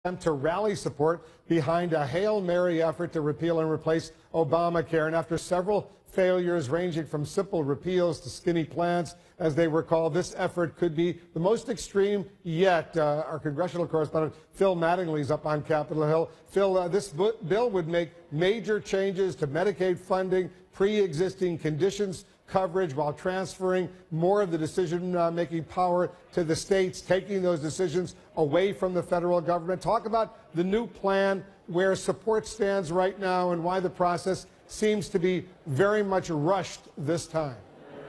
to rally support behind a Hail Mary effort to repeal and replace Obamacare. And after several failures ranging from simple repeals to skinny plans, as they were called, this effort could be the most extreme yet. Our congressional correspondent Phil Mattingly is up on Capitol Hill. Phil, this bill would make major changes to Medicaid funding, pre-existing conditions coverage, while transferring more of the decision-making power to the states, taking those decisions away from the federal government. Talk about the new plan, where support stands right now, and why the process seems to be very much rushed this time.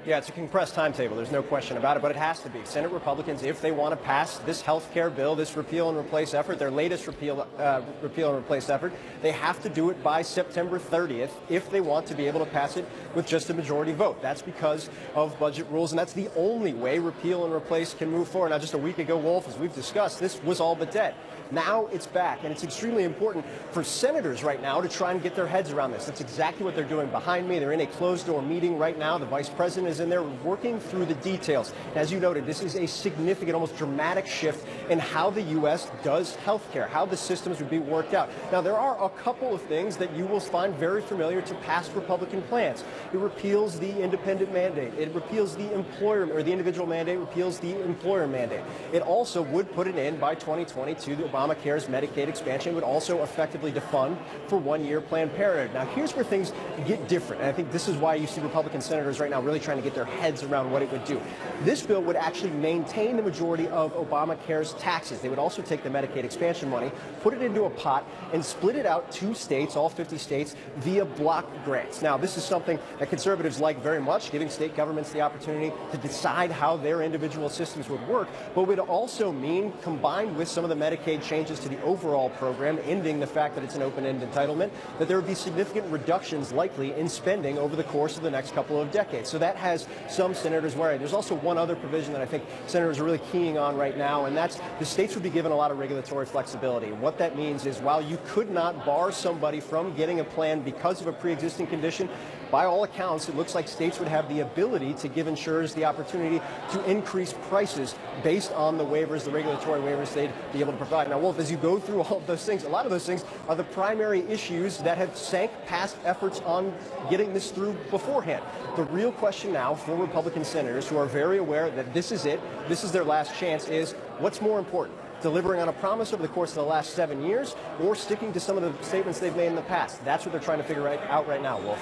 Yeah, it's a compressed timetable. There's no question about it, but it has to be. Senate Republicans, if they want to pass this health care bill, this repeal and replace effort, their latest repeal and replace effort, they have to do it by September 30th if they want to be able to pass it with just a majority vote. That's because of budget rules, and that's the only way repeal and replace can move forward. Now, just a week ago, Wolf, as we've discussed, this was all but dead. Now it's back, and it's extremely important for senators right now to try and get their heads around this. That's exactly what they're doing behind me. They're in a closed-door meeting right now. The vice president is in there working through the details. As you noted, this is a significant, almost dramatic shift in how the U.S. does health care, how the systems would be worked out. Now, there are a couple of things that you will find very familiar to past Republican plans. It repeals the independent mandate. It repeals the employer, or the individual mandate repeals the employer mandate. It also would put an end by 2022 to Obamacare's Medicaid expansion, would also effectively defund for one-year Planned Parenthood. Now, here's where things get different, and I think this is why you see Republican senators right now really trying to get their heads around what it would do. This bill would actually maintain the majority of Obamacare's taxes. They would also take the Medicaid expansion money, put it into a pot, and split it out to states, all 50 states, via block grants. Now, this is something that conservatives like very much, giving state governments the opportunity to decide how their individual systems would work, but would also mean, combined with some of the Medicaid changes to the overall program, ending the fact that it's an open-end entitlement, that there would be significant reductions likely in spending over the course of the next couple of decades. So that has some senators worried. There's also one other provision that I think senators are really keying on right now, and that's the states would be given a lot of regulatory flexibility. What that means is, while you could not bar somebody from getting a plan because of a pre-existing condition, by all accounts, it looks like states would have the ability to give insurers the opportunity to increase prices based on the waivers, the regulatory waivers they'd be able to provide. Now, Wolf, as you go through all of those things, a lot of those things are the primary issues that have sank past efforts on getting this through beforehand. The real question now for Republican senators, who are very aware that this is it, this is their last chance, is what's more important? Delivering on a promise over the course of the last 7 years, or sticking to some of the statements they've made in the past? That's what they're trying to figure out right now, Wolf.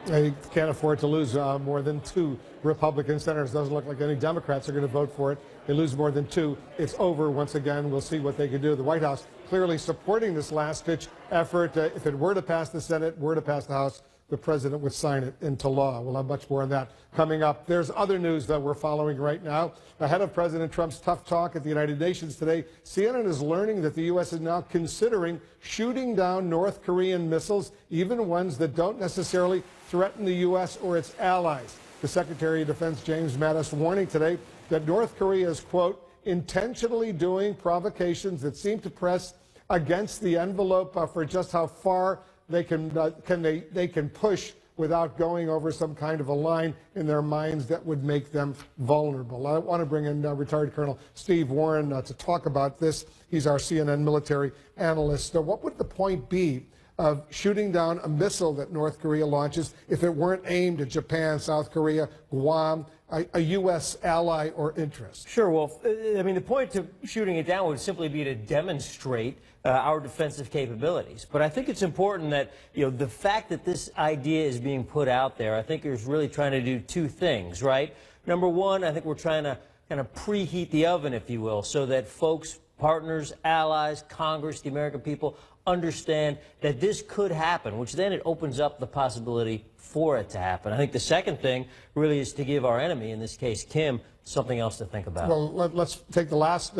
They can't afford to lose more than 2 Republican senators. Doesn't look like any Democrats are going to vote for it. They lose more than 2. It's over once again. We'll see what they can do. The White House clearly supporting this last-ditch effort. If it were to pass the Senate, were to pass the House, the president would sign it into law. We'll have much more on that coming up. There's other news that we're following right now. Ahead of President Trump's tough talk at the United Nations today, CNN is learning that the U.S. is now considering shooting down North Korean missiles, even ones that don't necessarily threaten the U.S. or its allies. The Secretary of Defense, James Mattis, warning today that North Korea is, quote, intentionally doing provocations that seem to press against the envelope for just how far they can push without going over some kind of a line in their minds that would make them vulnerable. I want to bring in retired Colonel Steve Warren to talk about this. He's our CNN military analyst. What would the point be of shooting down a missile that North Korea launches if it weren't aimed at Japan, South Korea, Guam, a U.S. ally or interest? Sure, Wolf. I mean, the point to shooting it down would simply be to demonstrate our defensive capabilities. But I think it's important that, the fact that this idea is being put out there, I think is really trying to do 2 things, right? Number one, I think we're trying to kind of preheat the oven, if you will, so that folks, partners, allies, Congress, the American people understand that this could happen, which then it opens up the possibility for it to happen. I think the second thing really is to give our enemy, in this case Kim, something else to think about. Well, let's take the last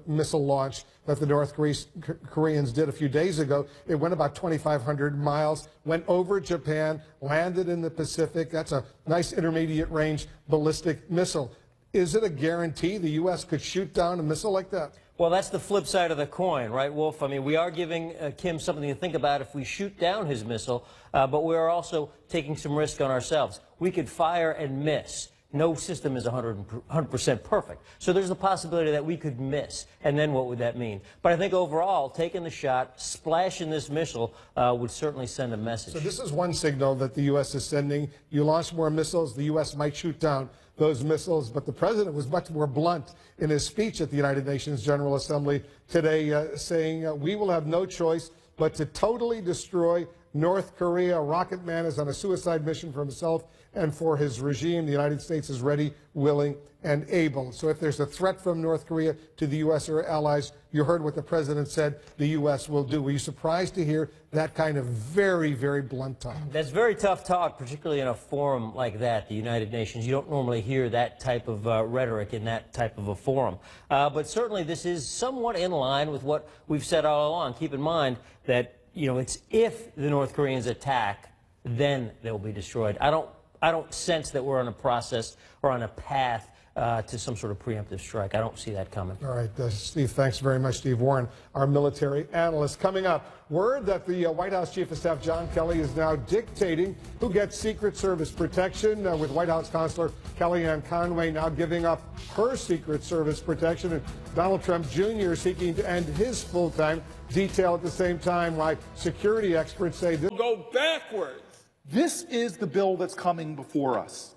missile launch that the North Koreans did a few days ago. It went about 2,500 miles, went over Japan, landed in the Pacific. That's a nice intermediate range ballistic missile. Is it a guarantee the U.S. could shoot down a missile like that? Well, that's the flip side of the coin, right, Wolf? I mean, we are giving Kim something to think about if we shoot down his missile, but we are also taking some risk on ourselves. We could fire and miss. no system is 100% perfect. So there's the possibility that we could miss. And then what would that mean? But I think overall, taking the shot, splashing this missile would certainly send a message. So this is one signal that the U.S. is sending. You launch more missiles, the U.S. might shoot down those missiles. But the president was much more blunt in his speech at the United Nations General Assembly today, saying we will have no choice but to totally destroy North Korea. Rocket Man is on a suicide mission for himself and for his regime. The United States is ready, willing, and able. So if there's a threat from North Korea to the U.S. or allies, you heard what the president said the U.S. will do. Were you surprised to hear that kind of very, very blunt talk? That's very tough talk, particularly in a forum like that, the United Nations. You don't normally hear that type of rhetoric in that type of a forum. But certainly this is somewhat in line with what we've said all along. Keep in mind that, you know, it's if the North Koreans attack, then they'll be destroyed. I don't sense that we're on a process or on a path to some sort of preemptive strike. I don't see that coming. All right, Steve, thanks very much. Steve Warren, our military analyst. Coming up, word that the White House Chief of Staff John Kelly is now dictating who gets Secret Service protection, with White House Counselor Kellyanne Conway now giving up her Secret Service protection, and Donald Trump Jr. seeking to end his full-time detail at the same time, why security experts say this will go backwards. This is the bill that's coming before us.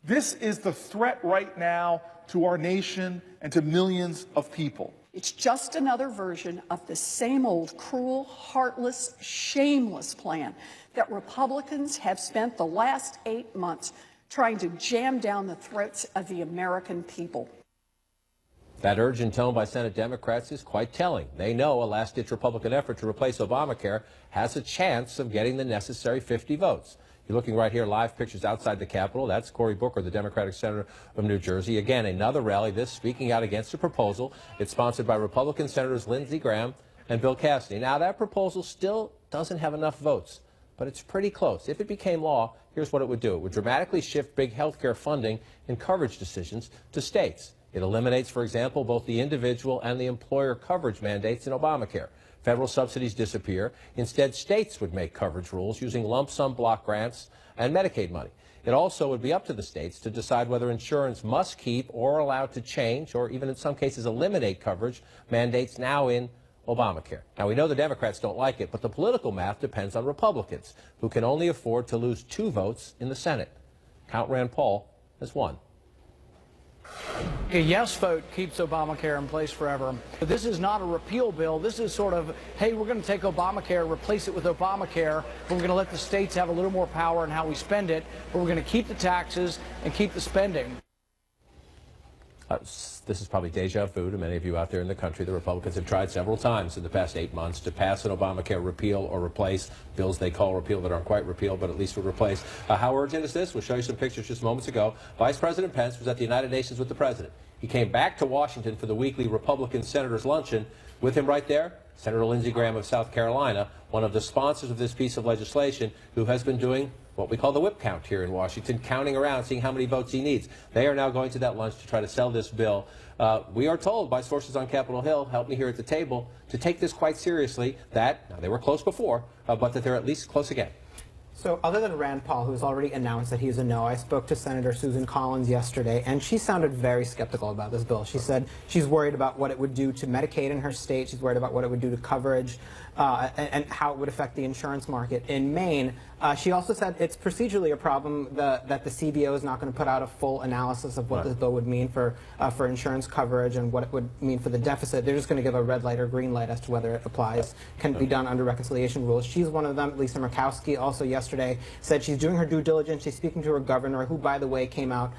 This is the threat right now to our nation and to millions of people. It's just another version of the same old cruel, heartless, shameless plan that Republicans have spent the last 8 months trying to jam down the throats of the American people. That urgent tone by Senate Democrats is quite telling. They know a last-ditch Republican effort to replace Obamacare has a chance of getting the necessary 50 votes. You're looking right here, live pictures outside the Capitol. That's Cory Booker, the Democratic Senator of New Jersey. Again, another rally, this speaking out against a proposal. It's sponsored by Republican Senators Lindsey Graham and Bill Cassidy. Now, that proposal still doesn't have enough votes, but it's pretty close. If it became law, here's what it would do. It would dramatically shift big health care funding and coverage decisions to states. It eliminates, for example, both the individual and the employer coverage mandates in Obamacare. Federal subsidies disappear. Instead, states would make coverage rules using lump sum block grants and Medicaid money. It also would be up to the states to decide whether insurance must keep or allowed to change or even in some cases eliminate coverage mandates now in Obamacare. Now, we know the Democrats don't like it, but the political math depends on Republicans, who can only afford to lose 2 votes in the Senate. Count Rand Paul as 1. A yes vote keeps Obamacare in place forever. But this is not a repeal bill. This is sort of, hey, we're going to take Obamacare, replace it with Obamacare, but we're going to let the states have a little more power in how we spend it, but we're going to keep the taxes and keep the spending. This is probably deja vu to many of you out there in the country. The Republicans have tried several times in the past 8 months to pass an Obamacare repeal or replace bills they call repeal that aren't quite repeal, but at least would replace. How urgent is this? We'll show you some pictures just moments ago. Vice President Pence was at the United Nations with the president. He came back to Washington for the weekly Republican Senators Luncheon. With him right there, Senator Lindsey Graham of South Carolina, one of the sponsors of this piece of legislation, who has been doing what we call the whip count here in Washington, counting around, seeing how many votes he needs. They are now going to that lunch to try to sell this bill. We are told by sources on Capitol Hill, help me here at the table, to take this quite seriously, that, now they were close before, but that they're at least close again. So other than Rand Paul, who's already announced that he's a no, I spoke to Senator Susan Collins yesterday, and she sounded very skeptical about this bill. She said she's worried about what it would do to Medicaid in her state. She's worried about what it would do to coverage and how it would affect the insurance market in Maine. She also said it's procedurally a problem that the CBO is not going to put out a full analysis of what this bill would mean for insurance coverage and what it would mean for the deficit. They're just going to give a red light or green light as to whether it applies, can be done under reconciliation rules. She's one of them. Lisa Murkowski also yesterday said she's doing her due diligence. She's speaking to her governor, who, by the way, came out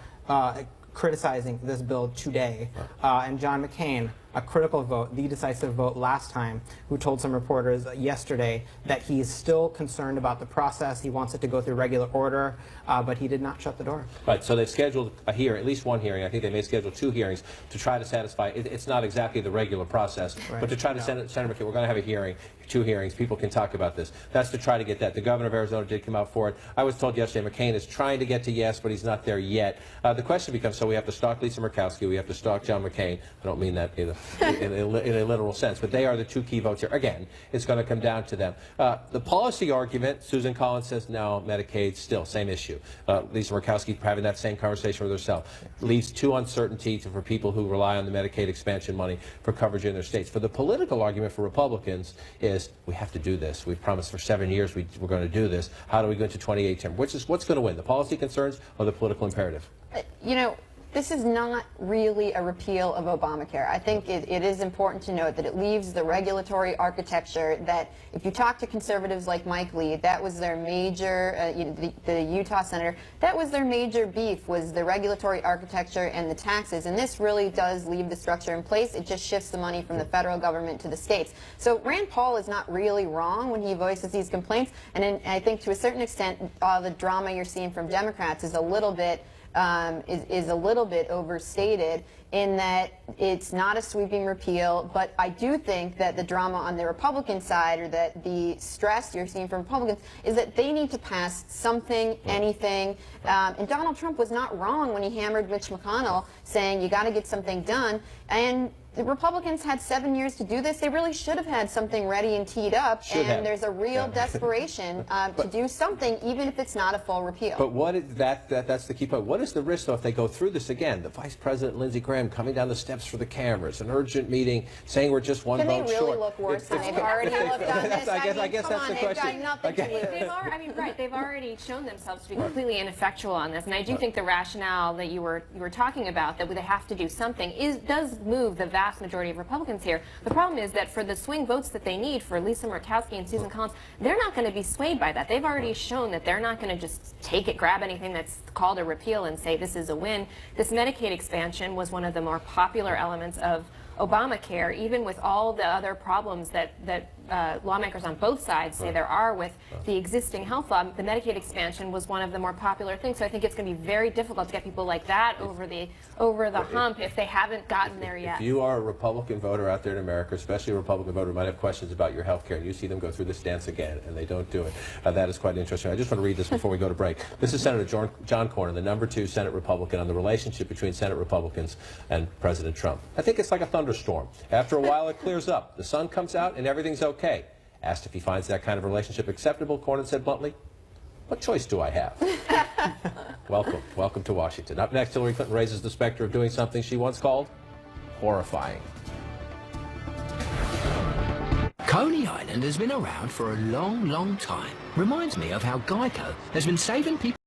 criticizing this bill today. And John McCain, a critical vote, the decisive vote last time, who told some reporters yesterday that he's still concerned about the process. He wants it to go through regular order, but he did not shut the door. Right, so they've scheduled a hearing, at least one hearing. I think they may schedule 2 hearings to try to satisfy. It's not exactly the regular process, but to try to Senator McCain, we're going to have a hearing, 2 hearings. People can talk about this. That's to try to get that. The governor of Arizona did come out for it. I was told yesterday McCain is trying to get to yes, but he's not there yet. The question becomes, so we have to stalk Lisa Murkowski, we have to stalk John McCain. I don't mean that either. in a literal sense. But they are the two key votes here. Again, it's going to come down to them. The policy argument, Susan Collins says, no, Medicaid, still, same issue. Lisa Murkowski having that same conversation with herself. Leaves to uncertainty for people who rely on the Medicaid expansion money for coverage in their states. For the political argument for Republicans is, we have to do this. We've promised for 7 years we're going to do this. How do we go into 28 term? What's going to win, the policy concerns or the political imperative? You know, this is not really a repeal of Obamacare. I think it is important to note that it leaves the regulatory architecture that, if you talk to conservatives like Mike Lee, that was their major, the Utah senator, that was their major beef, was the regulatory architecture and the taxes. And this really does leave the structure in place. It just shifts the money from the federal government to the states. So Rand Paul is not really wrong when he voices these complaints. And I think to a certain extent, all the drama you're seeing from Democrats is a little bit overstated in that it's not a sweeping repeal, but I do think that the drama on the Republican side, or that the stress you're seeing from Republicans, is that they need to pass something, anything, and Donald Trump was not wrong when he hammered Mitch McConnell saying you got to get something done, and the Republicans had 7 years to do this. They really should have had something ready and teed up, there's a real desperation to do something, even if it's not a full repeal. But what is that's the key point. What is the risk, though, if they go through this again? The Vice President, Lindsey Graham, coming down the steps for the cameras, an urgent meeting, saying we're just one vote short. Can they really look worse than they've already looked on this? I guess that's the question. They've got nothing to lose. They've already shown themselves to be completely ineffectual on this, and I do think the rationale that you were talking about, that they have to do something, does move the vast majority of Republicans here. The problem is that for the swing votes that they need for Lisa Murkowski and Susan Collins, they're not going to be swayed by that. They've already shown that they're not going to just grab anything that's called a repeal and say this is a win. This Medicaid expansion was one of the more popular elements of Obamacare, even with all the other problems that lawmakers on both sides say there are with the existing health law. The Medicaid expansion was one of the more popular things, so I think it's going to be very difficult to get people like that over the hump if they haven't gotten there yet. If you are a Republican voter out there in America, especially a Republican voter who might have questions about your health care, and you see them go through this dance again, and they don't do it, that is quite interesting. I just want to read this before we go to break. This is Senator John Cornyn, the #2 Senate Republican, on the relationship between Senate Republicans and President Trump. I think it's like a thunderstorm. After a while, it clears up. The sun comes out, and everything's okay. Asked if he finds that kind of relationship acceptable, Cornyn said bluntly, what choice do I have? Welcome to Washington. Up next, Hillary Clinton raises the specter of doing something she once called horrifying. Coney Island has been around for a long, long time. Reminds me of how Geico has been saving people